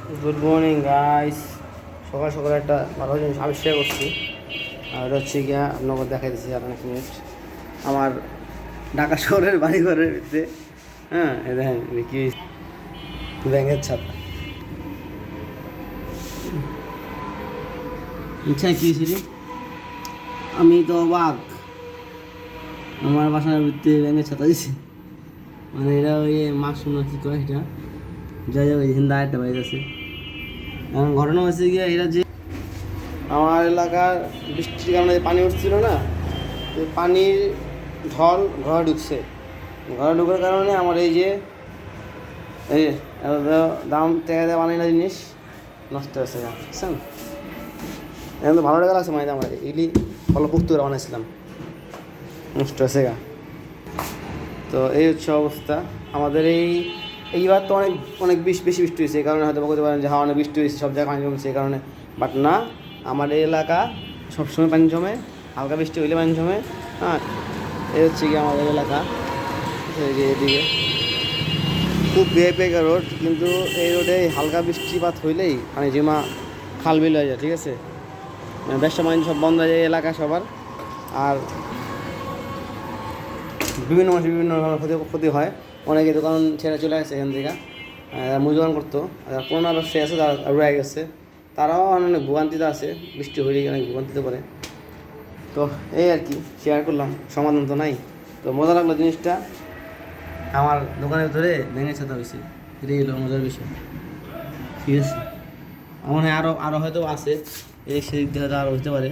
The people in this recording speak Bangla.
Good morning guys. সকাল সকাল একটা ভালো জিনিস আবিষ্কার করছি। আর এটা হচ্ছে গিয়া আপনাকে দেখাই দিচ্ছি আর অনেক মিনিট আমার ঢাকা শহরের বাড়িঘরের ভিতরে। হ্যাঁ, এ দেখেন কি ব্যাঙের ছাতা। ইচ্ছা কি ছিল, আমি তো অবাক। আমার বাসার ভিতরে ব্যাঙের ছাতা দিছে, মানে এটা ওই মাশরুম না কি কয় এটা, যাই হোক এই হিন্দা একটা বাইরে আছে। এখন ঘটনা হচ্ছে গিয়ে এরা যে আমার এলাকার বৃষ্টির কারণে যে পানি উঠছিল না, তো পানির ঢল ঘরে ঢুকছে। ঘরে ঢুকার কারণে আমার এই যে এই এত দাম টাকা দেওয়া বানাই না জিনিস নষ্ট হয়েছে, বুঝছেন? এখন তো ভালো টাকা লাগছে, মানে আমার এগুলি ভালো পুক্ত করে বানাইছিলাম, নষ্ট হয়েছে গা। তো এই হচ্ছে অবস্থা আমাদের এইবার তো অনেক অনেক বেশি বৃষ্টি হয়েছে, এই কারণে হয়তো বলতে পারেন যে হ্যাঁ অনেক বৃষ্টি হয়েছে, সব জায়গায় পানি জমেছে এই কারণে। বাট না, আমার এই এলাকা সবসময় পানি জমে, হালকা বৃষ্টি হইলে পানি জমে। হ্যাঁ, এই হচ্ছে কি আমাদের এলাকা। এই যে এদিকে খুব বেপেকা রোড, কিন্তু এই রোডে হালকা বৃষ্টিপাত হইলেই পানি জমা খাল বিল হয়ে যায়, ঠিক আছে? ব্যবসা বাণিজ্য সব বন্ধ হয়ে যায় এলাকা সবার। আর বিভিন্ন মানুষের বিভিন্ন ধরনের ক্ষতি হয়। অনেকে দোকান ছেড়ে চলে গেছে এখান থেকে, মূল্যবান করতো। পুরোনো ব্যবসায়ী আছে তারা রয়ে গেছে, তারাও অনেক ভোগান্তিতে আছে, বৃষ্টি হয়ে অনেক ভোগান্তিতে পড়ে। তো এই আর কি শেয়ার করলাম, সমাধান তো নাই। তো মজা লাগলো জিনিসটা, আমার দোকানের ভিতরে ভেঙে ছাতা হয়েছে, এটাই হলো মজার বিষয়, ঠিক আছে? আমার আরও হয়তো আছে, এই সেদিক থেকে আরও হতে পারে।